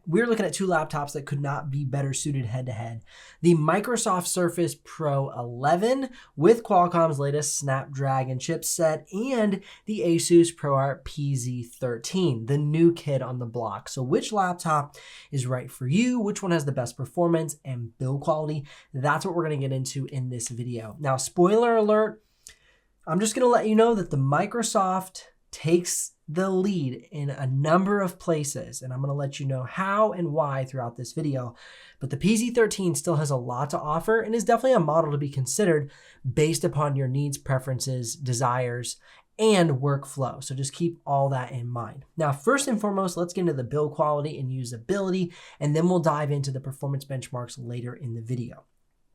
we're looking at two laptops that could not be better suited head to head. The Microsoft Surface Pro 11 with Qualcomm's latest Snapdragon chipset and the Asus ProArt PZ13, the new kid on the block. So which laptop is right for you? Which one has the best performance and build quality? That's what we're going to get into in this video. Now, spoiler alert, I'm just going to let you know that the Microsoft takes the lead in a number of places, and I'm going to let you know how and why throughout this video. But the PZ13 still has a lot to offer and is definitely a model to be considered based upon your needs, preferences, desires, and workflow. So just keep all that in mind. Now, first and foremost, let's get into the build quality and usability, and then we'll dive into the performance benchmarks later in the video.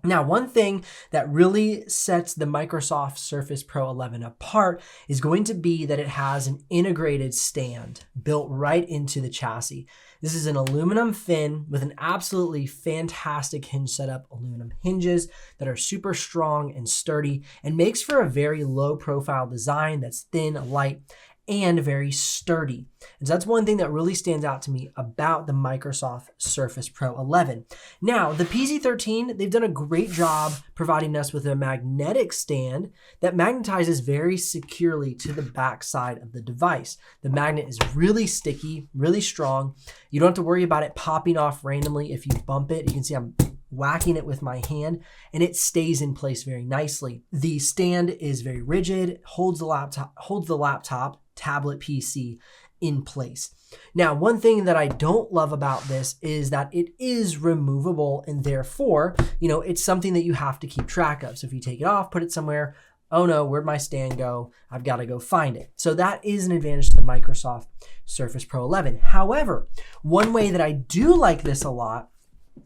Now, one thing that really sets the Microsoft Surface Pro 11 apart is going to be that it has an integrated stand built right into the chassis. This is an aluminum fin with an absolutely fantastic hinge setup, aluminum hinges that are super strong and sturdy, and makes for a very low profile design that's thin, light, and very sturdy. And so that's one thing that really stands out to me about the Microsoft Surface Pro 11. Now, the PZ13, they've done a great job providing us with a magnetic stand that magnetizes very securely to the back side of the device. The magnet is really sticky, really strong. You don't have to worry about it popping off randomly if you bump it. You can see I'm whacking it with my hand and it stays in place very nicely. The stand is very rigid, holds the laptop, tablet, PC in place. Now, one thing that I don't love about this is that it is removable, and therefore, it's something that you have to keep track of. So if you take it off, put it somewhere, oh no, where'd my stand go? I've got to go find it. So that is an advantage to the Microsoft Surface Pro 11. However, one way that I do like this a lot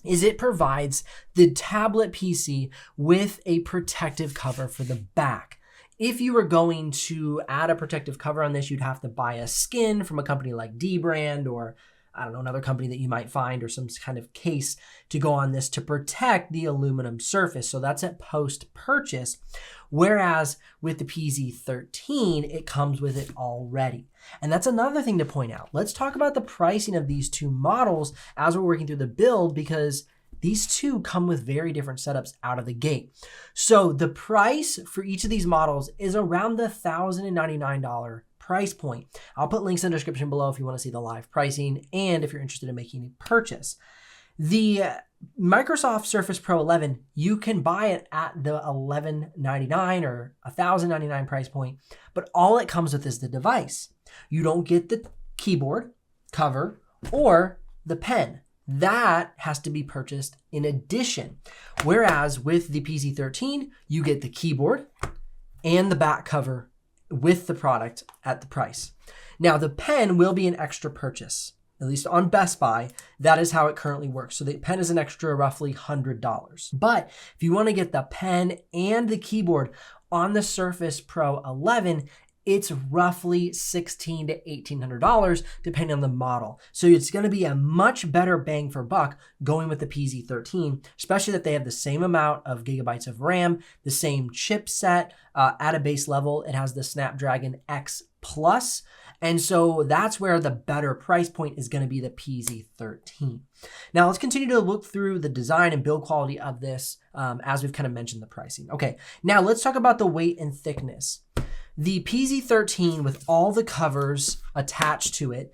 is it provides the tablet PC with a protective cover for the back. If you were going to add a protective cover on this, you'd have to buy a skin from a company like Dbrand or I don't know, another company that you might find, or some kind of case to go on this to protect the aluminum surface. So that's at post-purchase. Whereas with the PZ13, it comes with it already. And that's another thing to point out. Let's talk about the pricing of these two models as we're working through the build, because these two come with very different setups out of the gate. So the price for each of these models is around the $1,099 price point. I'll put links in the description below if you want to see the live pricing and if you're interested in making a purchase. The Microsoft Surface Pro 11, you can buy it at the $1,199 or $1,099 price point, but all it comes with is the device. You don't get the keyboard, cover, or the pen. That has to be purchased in addition. Whereas with the PZ13, you get the keyboard and the back cover with the product at the price. Now, the pen will be an extra purchase, at least on Best Buy. That is how it currently works. So the pen is an extra roughly $100. But if you want to get the pen and the keyboard on the Surface Pro 11, it's roughly $1,600 to $1,800 depending on the model. So it's going to be a much better bang for buck going with the PZ13, especially that they have the same amount of gigabytes of RAM, the same chipset at a base level. It has the Snapdragon X Plus. And so that's where the better price point is going to be the PZ13. Now let's continue to look through the design and build quality of this as we've kind of mentioned the pricing. Okay, now let's talk about the weight and thickness. The PZ13 with all the covers attached to it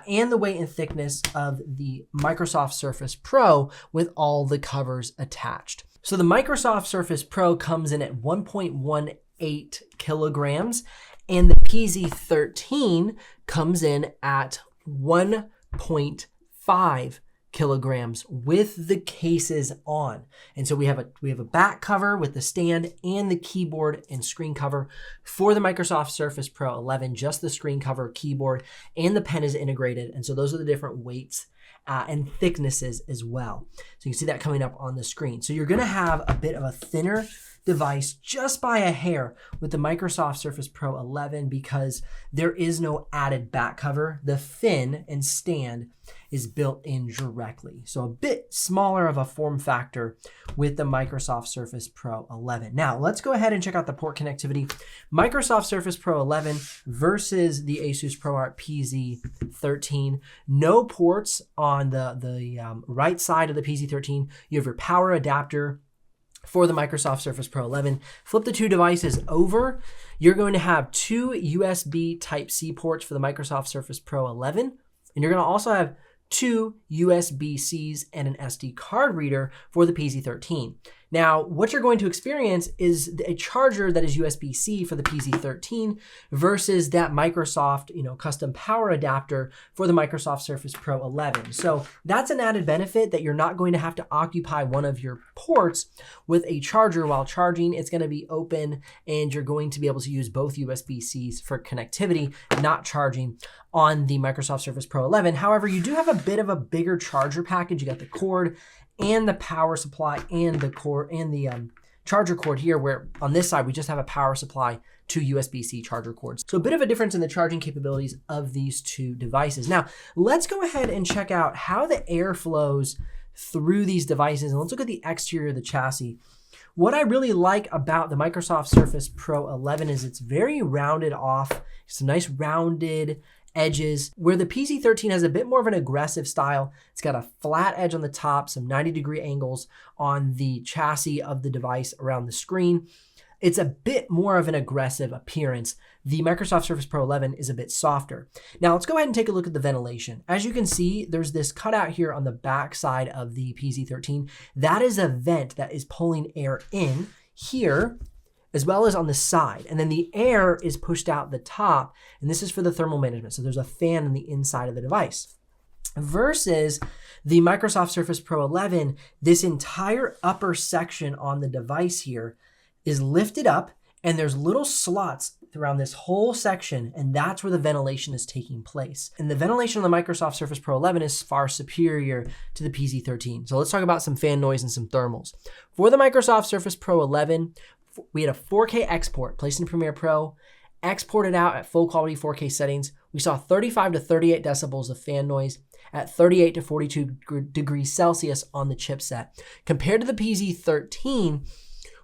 and the weight and thickness of the Microsoft Surface Pro with all the covers attached. So the Microsoft Surface Pro comes in at 1.18 kilograms and the PZ13 comes in at 1.5 kilograms with the cases on. And so we have a back cover with the stand and the keyboard and screen cover for the Microsoft Surface Pro 11, just the screen cover, keyboard, and the pen is integrated. And so those are the different weights and thicknesses as well. So you can see that coming up on the screen. So you're going to have a bit of a thinner device just by a hair with the Microsoft Surface Pro 11 because there is no added back cover. The fin and stand is built in directly. So a bit smaller of a form factor with the Microsoft Surface Pro 11. Now let's go ahead and check out the port connectivity. Microsoft Surface Pro 11 versus the Asus ProArt PZ13. No ports on the right side of the PZ13. You have your power adapter for the Microsoft Surface Pro 11. Flip the two devices over. You're going to have two USB Type-C ports for the Microsoft Surface Pro 11. And you're going to also have two USB-Cs and an SD card reader for the PZ13. Now, what you're going to experience is a charger that is USB-C for the PZ13 versus that Microsoft, custom power adapter for the Microsoft Surface Pro 11. So that's an added benefit that you're not going to have to occupy one of your ports with a charger while charging. It's going to be open and you're going to be able to use both USB-Cs for connectivity, not charging on the Microsoft Surface Pro 11. However, you do have a bit of a bigger charger package. You got the cord and the power supply and the cord and the charger cord here, where on this side we just have a power supply, two USB-C charger cords. So a bit of a difference in the charging capabilities of these two devices. Now let's go ahead and check out how the air flows through these devices, and let's look at the exterior of the chassis. What I really like about the Microsoft Surface Pro 11 is it's very rounded off, some nice rounded edges, where the PZ13 has a bit more of an aggressive style. It's got a flat edge on the top, some 90-degree angles on the chassis of the device around the screen. It's a bit more of an aggressive appearance. The Microsoft Surface Pro 11 is a bit softer. Now let's go ahead and take a look at the ventilation. As you can see, there's this cutout here on the back side of the PZ13. That is a vent that is pulling air in here, as well as on the side. And then the air is pushed out the top, and this is for the thermal management. So there's a fan on the inside of the device. Versus the Microsoft Surface Pro 11, this entire upper section on the device here is lifted up, and there's little slots around this whole section, and that's where the ventilation is taking place. And the ventilation on the Microsoft Surface Pro 11 is far superior to the PZ13. So let's talk about some fan noise and some thermals. For the Microsoft Surface Pro 11, we had a 4K export placed in Premiere Pro, exported out at full quality 4K settings. We saw 35 to 38 decibels of fan noise at 38 to 42 degrees Celsius on the chipset. Compared to the PZ13,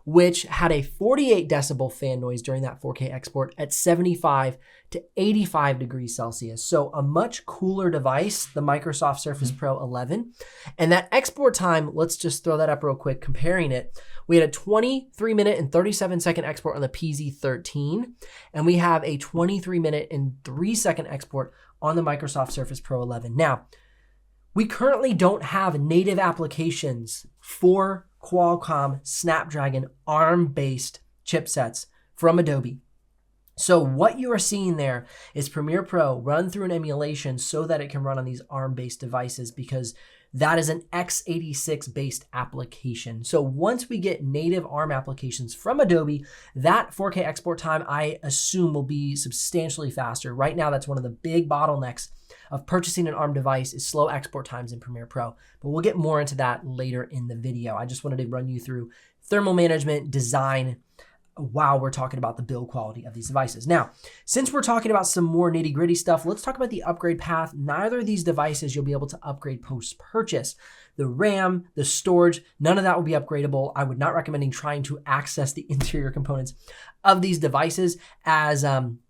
which had a 48 decibel fan noise during that 4K export at 75 to 85 degrees Celsius. So a much cooler device, the Microsoft Surface Pro 11. And that export time, let's just throw that up real quick, comparing it. We had a 23-minute and 37-second export on the PZ13, and we have a 23-minute and 3-second export on the Microsoft Surface Pro 11. Now, we currently don't have native applications for Qualcomm Snapdragon ARM-based chipsets from Adobe. So what you are seeing there is Premiere Pro run through an emulation so that it can run on these ARM-based devices, because that is an x86-based application. So once we get native ARM applications from Adobe, that 4K export time, I assume, will be substantially faster. Right now, that's one of the big bottlenecks of purchasing an ARM device is slow export times in Premiere Pro. But we'll get more into that later in the video. I just wanted to run you through thermal management, design, while we're talking about the build quality of these devices. Now, since we're talking about some more nitty-gritty stuff, let's talk about the upgrade path. Neither of these devices you'll be able to upgrade post-purchase. The RAM, the storage, none of that will be upgradable. I would not recommend trying to access the interior components of these devices, as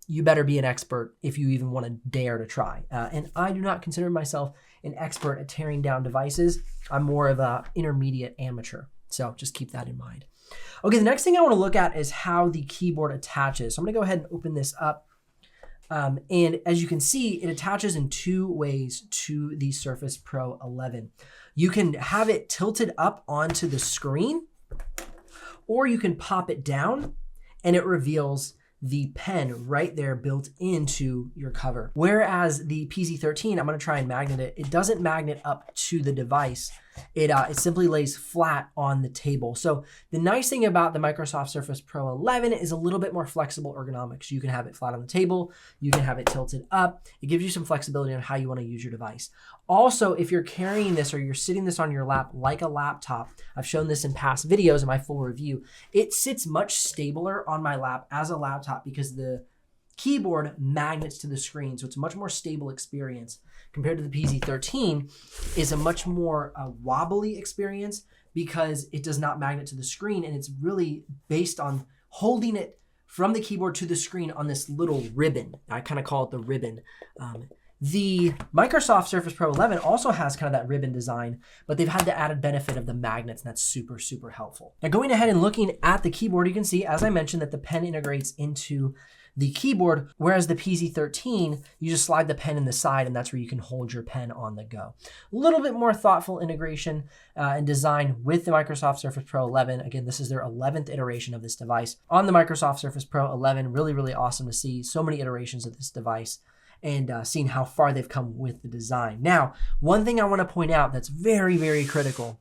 you better be an expert if you even want to dare to try. And I do not consider myself an expert at tearing down devices. I'm more of an intermediate amateur. So just keep that in mind. Okay, the next thing I want to look at is how the keyboard attaches. So I'm going to go ahead and open this up. And as you can see, it attaches in two ways to the Surface Pro 11. You can have it tilted up onto the screen, or you can pop it down and it reveals the pen right there built into your cover. Whereas the PZ13, I'm going to try and magnet it. It doesn't magnet up to the device It simply lays flat on the table. So the nice thing about the Microsoft Surface Pro 11 is a little bit more flexible ergonomics. You can have it flat on the table. You can have it tilted up. It gives you some flexibility on how you want to use your device. Also, if you're carrying this or you're sitting this on your lap like a laptop, I've shown this in past videos in my full review, it sits much stabler on my lap as a laptop because the keyboard magnets to the screen. So it's a much more stable experience compared to the PZ13 is a much more wobbly experience because it does not magnet to the screen, and it's really based on holding it from the keyboard to the screen on this little ribbon. I kind of call it the ribbon. The Microsoft Surface Pro 11 also has kind of that ribbon design, but they've had the added benefit of the magnets, and that's super, super helpful. Now going ahead and looking at the keyboard, you can see, as I mentioned, that the pen integrates into the keyboard, whereas the PZ13, you just slide the pen in the side and that's where you can hold your pen on the go. A little bit more thoughtful integration and design with the Microsoft Surface Pro 11. Again, this is their 11th iteration of this device on the Microsoft Surface Pro 11. Really, really awesome to see so many iterations of this device and seeing how far they've come with the design. Now, one thing I want to point out that's very, very critical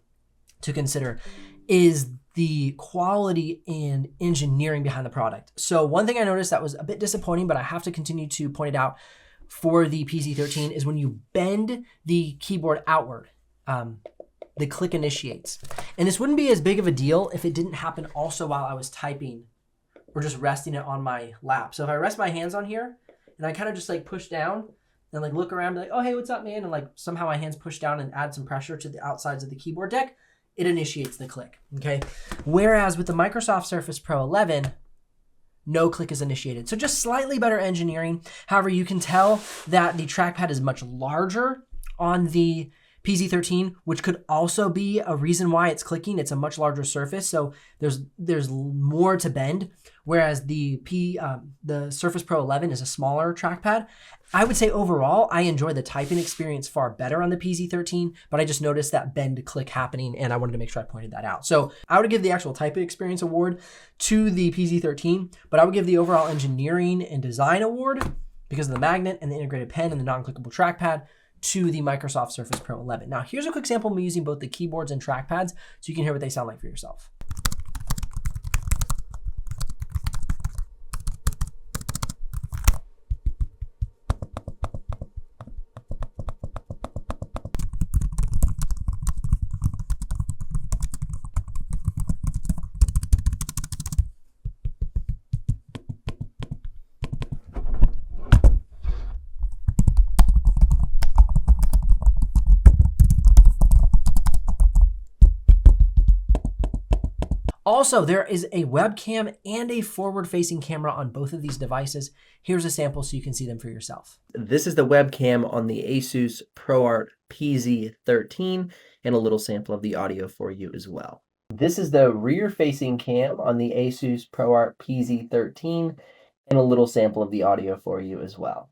to consider is the quality and engineering behind the product. So one thing I noticed that was a bit disappointing, but I have to continue to point it out for the PZ13 is when you bend the keyboard outward, the click initiates. And this wouldn't be as big of a deal if it didn't happen also while I was typing or just resting it on my lap. So if I rest my hands on here and I kind of just like push down and like look around, be like, oh, hey, what's up, man? And like somehow my hands push down and add some pressure to the outsides of the keyboard deck, it initiates the click, okay? Whereas with the Microsoft Surface Pro 11, no click is initiated. So just slightly better engineering. However, you can tell that the trackpad is much larger on the PZ13, which could also be a reason why it's clicking. It's a much larger surface, so there's more to bend. Whereas the Surface Pro 11 is a smaller trackpad. I would say overall, I enjoy the typing experience far better on the PZ13, but I just noticed that bend click happening, and I wanted to make sure I pointed that out. So I would give the actual typing experience award to the PZ13, but I would give the overall engineering and design award because of the magnet and the integrated pen and the non-clickable trackpad to the Microsoft Surface Pro 11. Now, here's a quick sample of me using both the keyboards and trackpads so you can hear what they sound like for yourself. Also, there is a webcam and a forward-facing camera on both of these devices. Here's a sample so you can see them for yourself. This is the webcam on the Asus ProArt PZ13 and a little sample of the audio for you as well. This is the rear-facing cam on the Asus ProArt PZ13 and a little sample of the audio for you as well.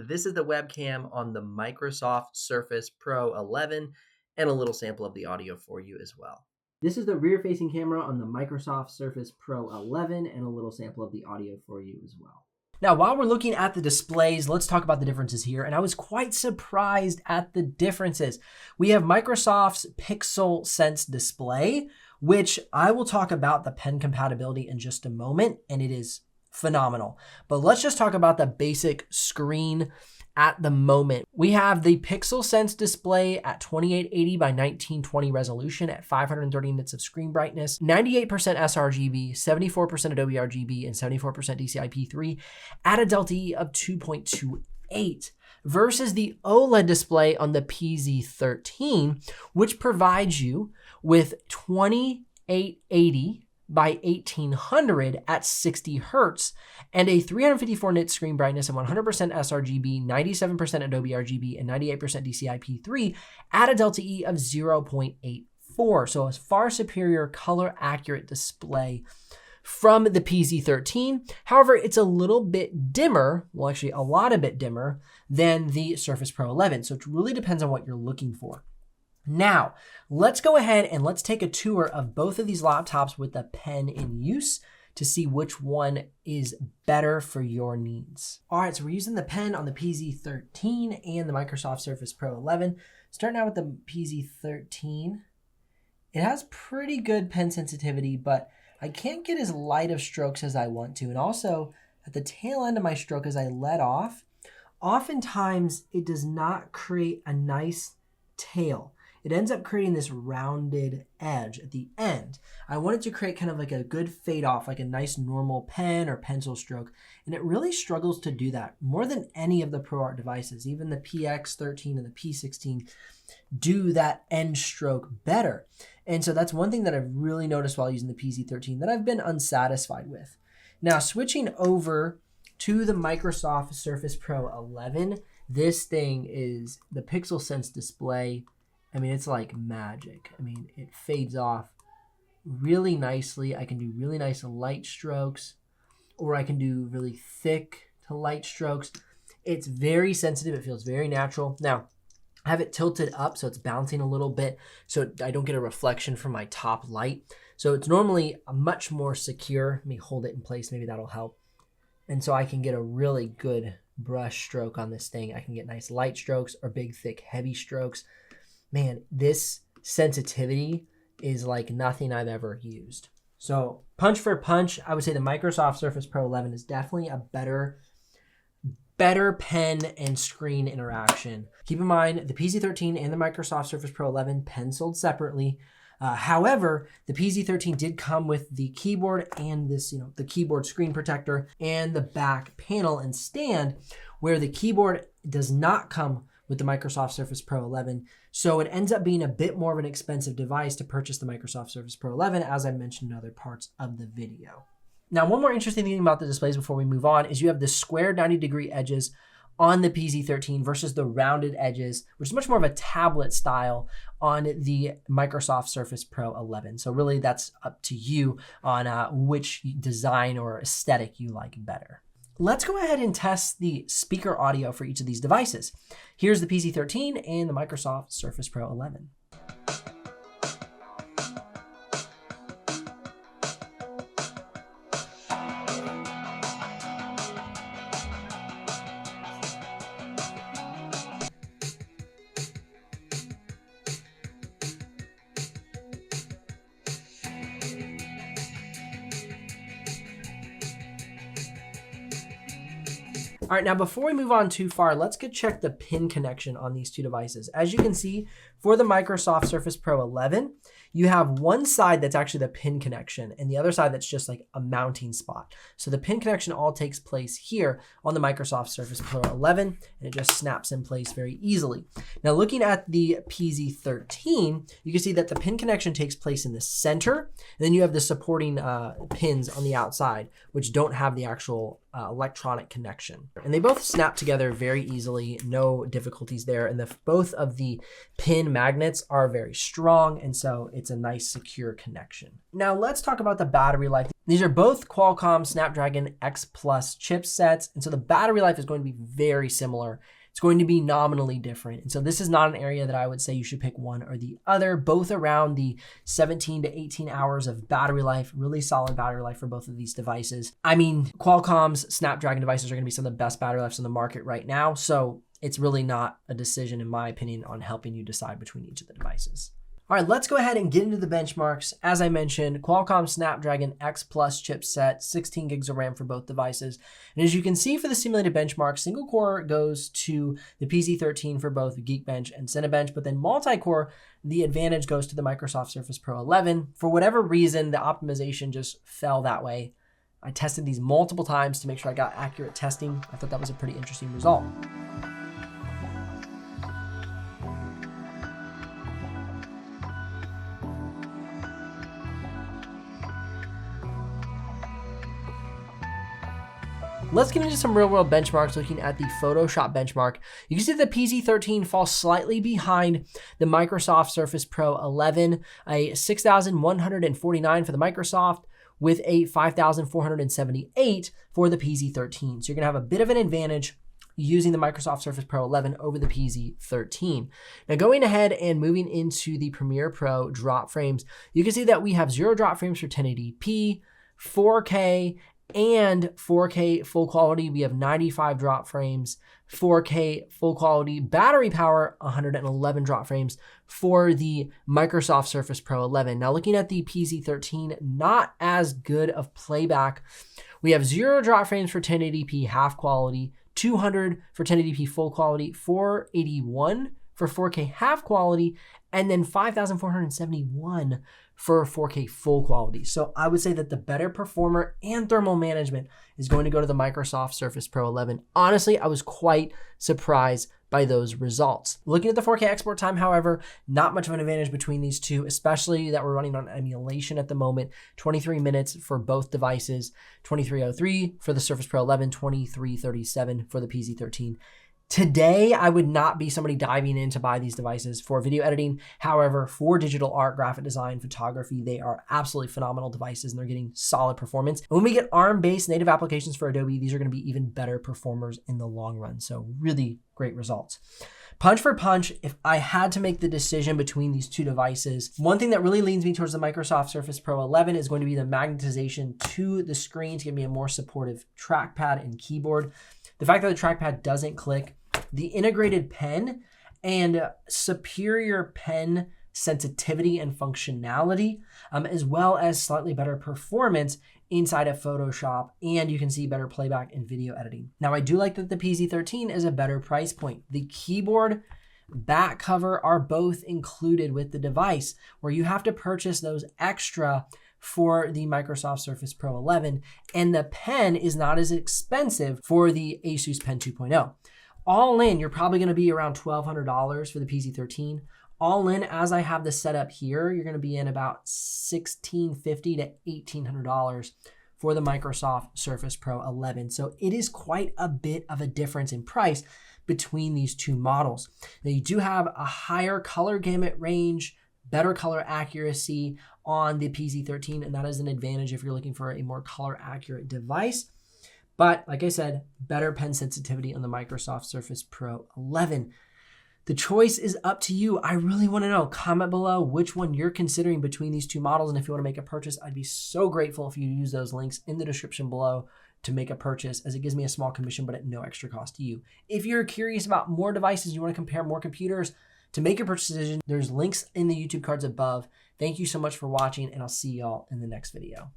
This is the webcam on the Microsoft Surface Pro 11 and a little sample of the audio for you as well. This is the rear-facing camera on the Microsoft Surface Pro 11 and a little sample of the audio for you as well. Now, while we're looking at the displays, let's talk about the differences here. And I was quite surprised at the differences. We have Microsoft's PixelSense display, which I will talk about the pen compatibility in just a moment, and it is phenomenal. But let's just talk about the basic screen at the moment. We have the PixelSense display at 2880 by 1920 resolution at 530 nits of screen brightness, 98% sRGB, 74% Adobe RGB, and 74% DCI-P3 at a delta E of 2.28 versus the OLED display on the PZ13, which provides you with 2880 by 1800 at 60 hertz and a 354 nit screen brightness and 100% sRGB, 97% Adobe RGB, and 98% DCI-P3 at a delta E of 0.84. So a far superior color accurate display from the PZ13. However, it's a little bit dimmer, well, actually a lot a bit dimmer than the Surface Pro 11. So it really depends on what you're looking for. Now, let's go ahead and let's take a tour of both of these laptops with the pen in use to see which one is better for your needs. All right, so we're using the pen on the PZ13 and the Microsoft Surface Pro 11. Starting out with the PZ13, It has pretty good pen sensitivity, but I can't get as light of strokes as I want to. And also at the tail end of my stroke as I let off, oftentimes it does not create a nice tail. It ends up creating this rounded edge at the end. I want it to create kind of like a good fade off, like a nice normal pen or pencil stroke. And it really struggles to do that more than any of the ProArt devices. Even the PX13 and the P16 do that end stroke better. And so that's one thing that I've really noticed while using the PZ13 that I've been unsatisfied with. Now switching over to the Microsoft Surface Pro 11, this thing is the PixelSense display. I mean, it's like magic. I mean, it fades off really nicely. I can do really nice light strokes, or I can do really thick to light strokes. It's very sensitive. It feels very natural. Now, I have it tilted up so it's bouncing a little bit so I don't get a reflection from my top light. So it's normally a much more secure. Let me hold it in place. Maybe that'll help. And so I can get a really good brush stroke on this thing. I can get nice light strokes or big, thick, heavy strokes. Man, this sensitivity is like nothing I've ever used. So punch for punch, I would say the Microsoft Surface Pro 11 is definitely a better pen and screen interaction. Keep in mind, the PZ13 and the Microsoft Surface Pro 11 pen sold separately. However, the PZ13 did come with the keyboard and this, the keyboard screen protector and the back panel and stand, where the keyboard does not come with the Microsoft Surface Pro 11. So it ends up being a bit more of an expensive device to purchase the Microsoft Surface Pro 11, as I mentioned in other parts of the video. Now, one more interesting thing about the displays before we move on is you have the square 90-degree edges on the PZ13 versus the rounded edges, which is much more of a tablet style on the Microsoft Surface Pro 11. So really that's up to you on which design or aesthetic you like better. Let's go ahead and test the speaker audio for each of these devices. Here's the PZ13 and the Microsoft Surface Pro 11. All right, now before we move on too far, let's go check the pin connection on these two devices. As you can see, for the Microsoft Surface Pro 11, you have one side that's actually the pin connection and the other side that's just like a mounting spot. So the pin connection all takes place here on the Microsoft Surface Pro 11, and it just snaps in place very easily. Now looking at the PZ13, you can see that the pin connection takes place in the center, and then you have the supporting pins on the outside, which don't have the actual electronic connection. And they both snap together very easily, no difficulties there. And both of the pin magnets are very strong, and so it's a nice secure connection. Now let's talk about the battery life. These are both Qualcomm Snapdragon X Plus chipsets, and so the battery life is going to be very similar. It's going to be nominally different. And so this is not an area that I would say you should pick one or the other, both around the 17 to 18 hours of battery life, really solid battery life for both of these devices. I mean, Qualcomm's Snapdragon devices are gonna be some of the best battery lives on the market right now. So it's really not a decision, in my opinion, on helping you decide between each of the devices. All right, let's go ahead and get into the benchmarks. As I mentioned, Qualcomm Snapdragon X Plus chipset, 16 gigs of RAM for both devices. And as you can see for the simulated benchmark, single core goes to the PZ13 for both Geekbench and Cinebench, but then multi-core, the advantage goes to the Microsoft Surface Pro 11. For whatever reason, the optimization just fell that way. I tested these multiple times to make sure I got accurate testing. I thought that was a pretty interesting result. Let's get into some real world benchmarks looking at the Photoshop benchmark. You can see the PZ13 falls slightly behind the Microsoft Surface Pro 11, a 6,149 for the Microsoft with a 5,478 for the PZ13. So you're gonna have a bit of an advantage using the Microsoft Surface Pro 11 over the PZ13. Now going ahead and moving into the Premiere Pro drop frames, you can see that we have 0 drop frames for 1080p, 4K, and 4K full quality, we have 95 drop frames, 4K full quality battery power, 111 drop frames for the Microsoft Surface Pro 11. Now looking at the PZ13, not as good of playback. We have 0 drop frames for 1080p half quality, 200 for 1080p full quality, 481 for 4K half quality, and then 5,471 for 4K full quality. So I would say that the better performer and thermal management is going to go to the Microsoft Surface Pro 11. Honestly, I was quite surprised by those results. Looking at the 4K export time, however, not much of an advantage between these two, especially that we're running on emulation at the moment. 23 minutes for both devices, 2303 for the Surface Pro 11, 2337 for the PZ13. Today, I would not be somebody diving in to buy these devices for video editing. However, for digital art, graphic design, photography, they are absolutely phenomenal devices and they're getting solid performance. And when we get ARM-based native applications for Adobe, these are going to be even better performers in the long run. So really great results. Punch for punch, if I had to make the decision between these two devices, one thing that really leans me towards the Microsoft Surface Pro 11 is going to be the magnetization to the screen to give me a more supportive trackpad and keyboard. The fact that the trackpad doesn't click, the integrated pen, and superior pen sensitivity and functionality, as well as slightly better performance inside of Photoshop, and you can see better playback and video editing. Now, I do like that the PZ13 is a better price point. The keyboard, back cover are both included with the device, where you have to purchase those extra for the Microsoft Surface Pro 11, and the pen is not as expensive for the Asus Pen 2.0. All in, you're probably going to be around $1,200 for the PZ13. All in, as I have this set up here, you're going to be in about $1,650 to $1,800 for the Microsoft Surface Pro 11. So it is quite a bit of a difference in price between these two models. Now, you do have a higher color gamut range, better color accuracy on the PZ13, and that is an advantage if you're looking for a more color accurate device. But like I said, better pen sensitivity on the Microsoft Surface Pro 11. The choice is up to you. I really want to know. Comment below which one you're considering between these two models. And if you want to make a purchase, I'd be so grateful if you use those links in the description below to make a purchase, as it gives me a small commission, but at no extra cost to you. If you're curious about more devices, you want to compare more computers to make your purchase decision, there's links in the YouTube cards above. Thank you so much for watching, and I'll see y'all in the next video.